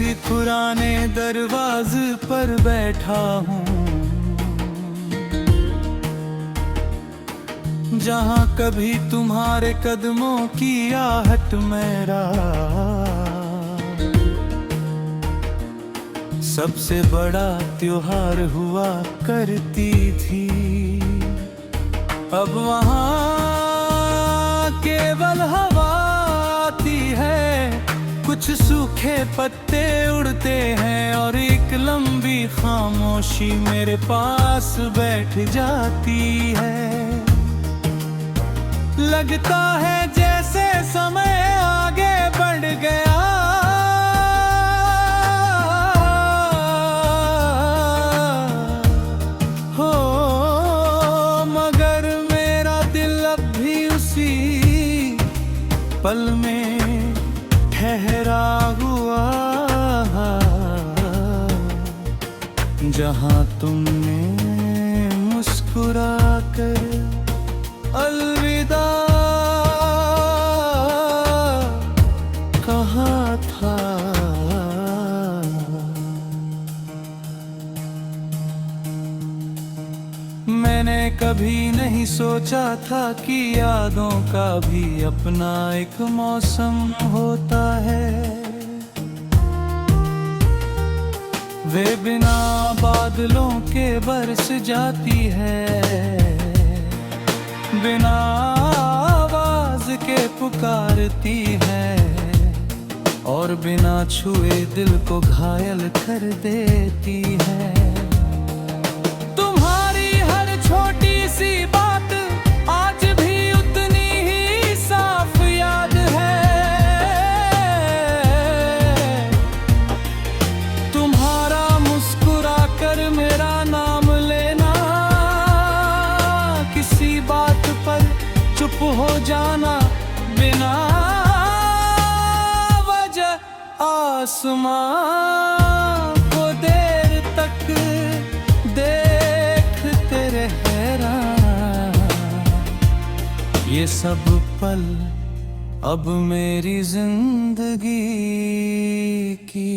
किसी पुराने दरवाजे पर बैठा हूँ, जहाँ कभी तुम्हारे कदमों की आहट मेरा सबसे बड़ा त्योहार हुआ करती थी। अब वहाँ केवल हवा आती है, कुछ सूखे पत्ते उड़ते हैं और एक लंबी खामोशी मेरे पास बैठ जाती है। लगता है जैसे समय आगे बढ़ गया, हो मगर मेरा दिल अब भी उसी पल में ठहरा हुआ, जहाँ तुमने मुस्कुरा कर अलविदा कहा था। मैंने कभी नहीं सोचा था कि यादों का भी अपना एक मौसम होता है। वे बिना बादलों के बरस जाती है, बिना आवाज के पुकारती है और बिना छुए दिल को घायल कर देती है। तुम्हारी हर छोटी सी बात आज भी उतनी ही साफ याद है। तुम्हारा मुस्कुरा कर मेरा नाम लेना, किसी बात पर चुप हो जाना, बिना वजह आसमां को देर तक देखते रहना, ये सब पल अब मेरी जिंदगी की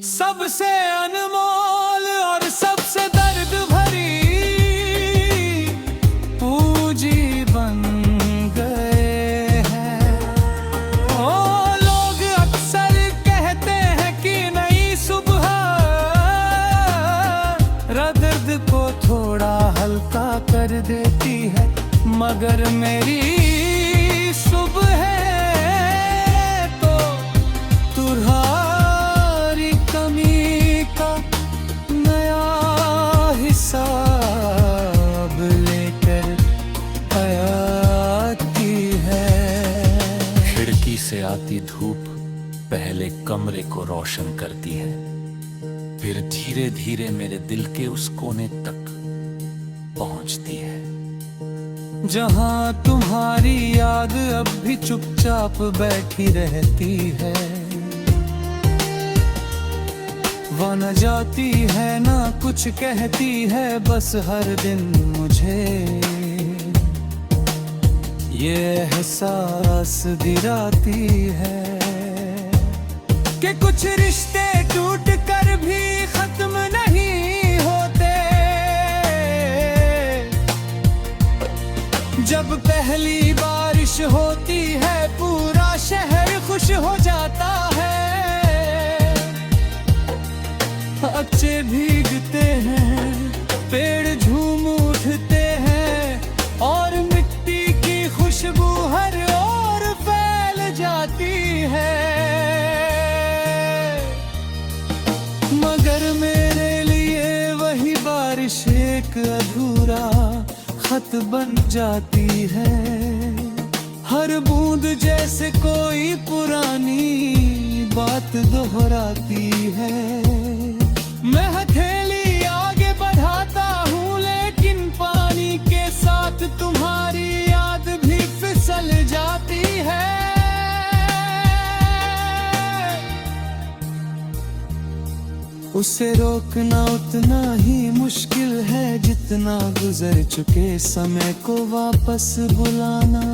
सबसे अनमोल और सबसे दर्द भरी पूंजी बन गए हैं। ओ लोग अक्सर कहते हैं कि नई सुबह दर्द को थोड़ा हल्का कर देती है, मगर मेरी सुबह तो तुम्हारी कमी का नया हिसाब लेकर आती है। खिड़की से आती धूप पहले कमरे को रोशन करती है, फिर धीरे धीरे मेरे दिल के उस कोने तक पहुंचती है, जहाँ तुम्हारी याद अब भी चुपचाप बैठी रहती है। वह न जाती है ना कुछ कहती है, बस हर दिन मुझे ये एहसास दिलाती है कि कुछ रिश्ते टूट कर भी खत्म नहीं होते। जब पहली बारिश होती है पूरा शहर खुश हो जाता है, अच्छे भीगते हैं, पेड़ झूम उठते हैं और मिट्टी की खुशबू हर ओर फैल जाती है। मगर मेरे लिए वही बारिश एक अधूरा खत बन जाती है, हर बूंद जैसे कोई पुरानी बात दोहराती है। मैं हथेली आगे बढ़ाता हूँ, लेकिन पानी के साथ तुम्हारी याद भी फिसल जाती है। उसे रोकना उतना ही मुश्किल है जितना गुजर चुके समय को वापस बुलाना।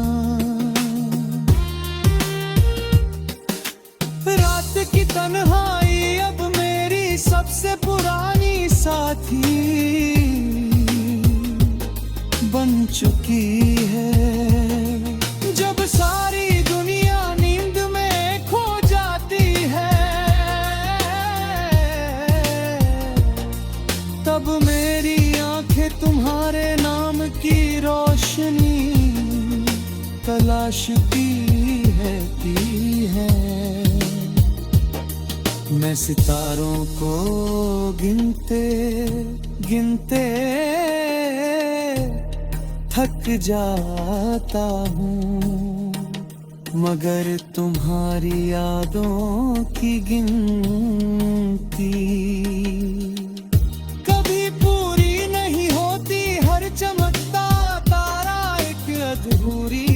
रात की तन्हाई अब मेरी सबसे पुरानी साथी बन चुकी है। जब सारी दुनिया नींद में खो जाती है, तब मेरी आंखें तुम्हारे नाम की रोशनी तलाशती है। मैं सितारों को गिनते गिनते थक जाता हूँ, मगर तुम्हारी यादों की गिनती कभी पूरी नहीं होती। हर चमकता तारा एक अधूरी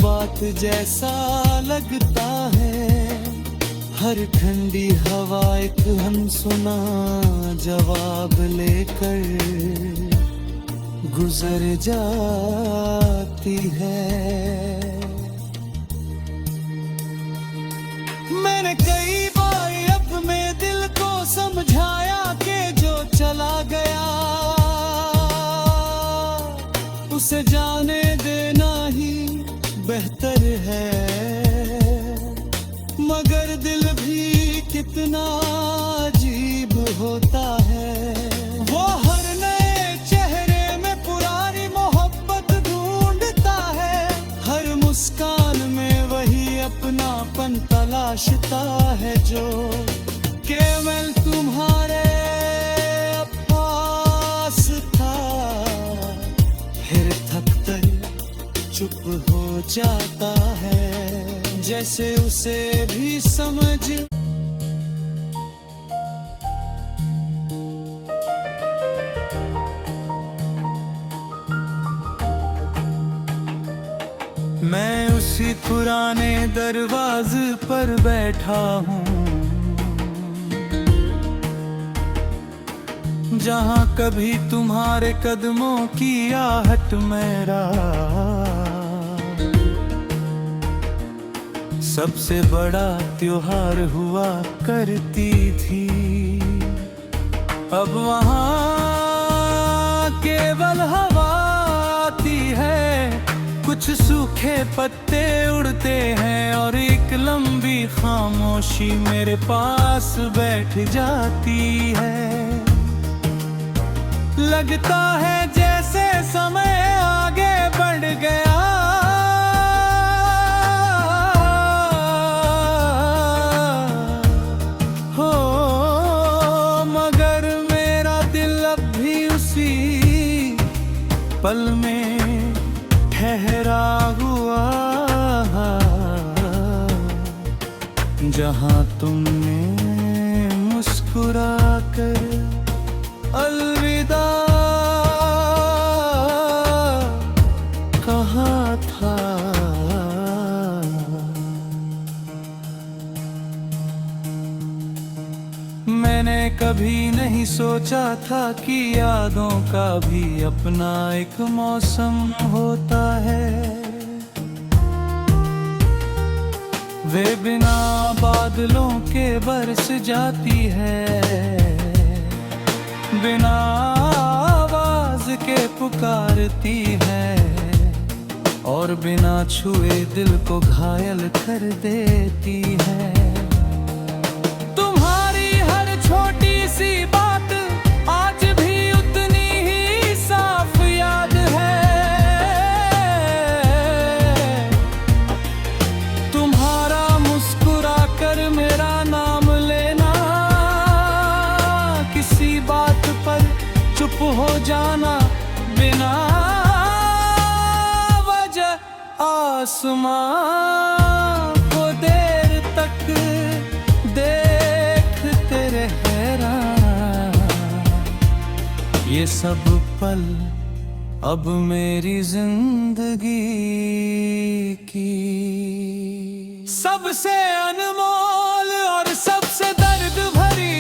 बात जैसा लगता है। हर ठंडी हवा एक अनसुना जवाब लेकर गुजर जाती है। मैंने कई बार अपने दिल को समझाया कि जो चला गया उसे जाने देना ही बेहतर है, मगर दिल भी कितना अजीब होता है। वो हर नए चेहरे में पुरानी मोहब्बत ढूंढता है, हर मुस्कान में वही अपनापन तलाशता है जो केवल तुम्हारे पास था। फिर थक कर चुप हो जाता है, जैसे उसे भी समझ मैं उसी पुराने दरवाजे पर बैठा हूँ, जहाँ कभी तुम्हारे कदमों की आहट मेरा सबसे बड़ा त्योहार हुआ करती थी। अब वहाँ केवल हवा आती है, कुछ सूखे पत्ते उड़ते हैं और एक लंबी खामोशी मेरे पास बैठ जाती है। लगता है जैसे समय आगे बढ़ गया, हो मगर मेरा दिल अब भी उसी पल में ठहरा हुआ, जहाँ तुमने मुस्कुरा कर अलविदा कहा था। मैंने कभी नहीं सोचा था कि यादों का भी अपना एक मौसम होता है। वे बिना बादलों के बरस जाती है, बिना आवाज के पुकारती है और बिना छुए दिल को घायल कर देती है। तुम्हारी हर छोटी सी बात आज भी उतनी ही साफ याद है। तुम्हारा मुस्कुरा कर मेरा नाम लेना, किसी बात पर चुप हो जाना, बिना वजह आसमां को देर तक देखते रह हैरान। ये सब पल अब मेरी जिंदगी की सबसे अनमोल और सबसे दर्द भरी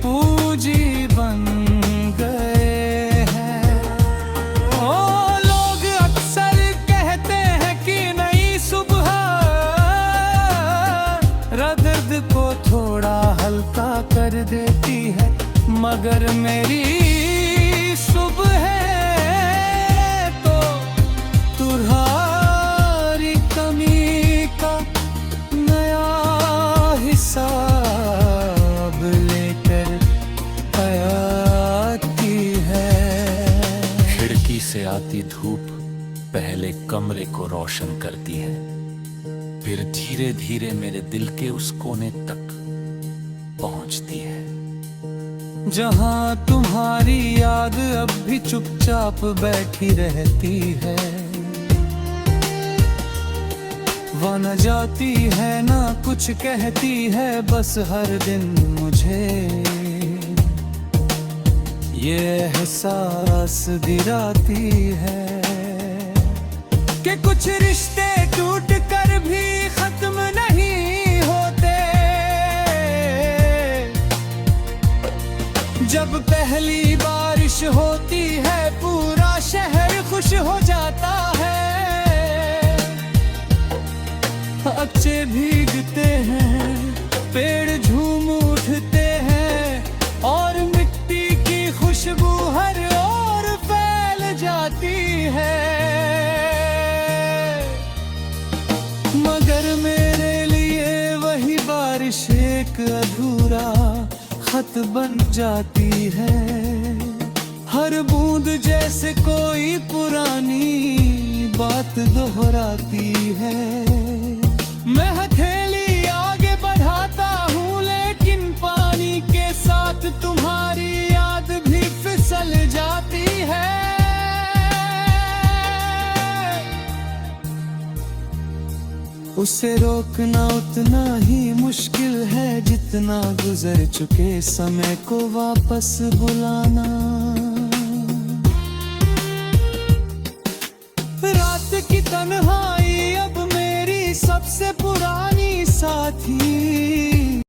पूंजी बन गए हैं। ओ लोग अक्सर कहते हैं कि नहीं मेरा दर्द को थोड़ा हल्का कर देती है, मगर मेरी सुबह तो तुम्हारी कमी का नया हिसाब लेकर आती है। खिड़की से आती धूप पहले कमरे को रोशन करती है, फिर धीरे धीरे मेरे दिल के उस कोने तक पहुंचती है। जहां तुम्हारी याद अब भी चुपचाप बैठी रहती है, वह न जाती है ना कुछ कहती है, बस हर दिन मुझे ये एहसास दिलाती है कि कुछ रिश्ते टूट कर भी खत्म नहीं होते। जब पहली बारिश होती है पूरा शहर खुश हो जाता है, अच्छे भीगते हैं, पेड़ झूम उठते हैं और मिट्टी की खुशबू हर ओर फैल जाती है। मगर मेरे लिए वही बारिश एक अधूरा खत बन जाती है, हर बूंद जैसे कोई पुरानी बात दोहराती है। मैं हथेली आगे बढ़ाता हूँ लेकिन पानी के साथ तुम्हारी याद भी फिसल जाती है। उसे रोकना उतना ही मुश्किल है जितना गुजर चुके समय को वापस बुलाना। रात की तन्हाई अब मेरी सबसे पुरानी साथी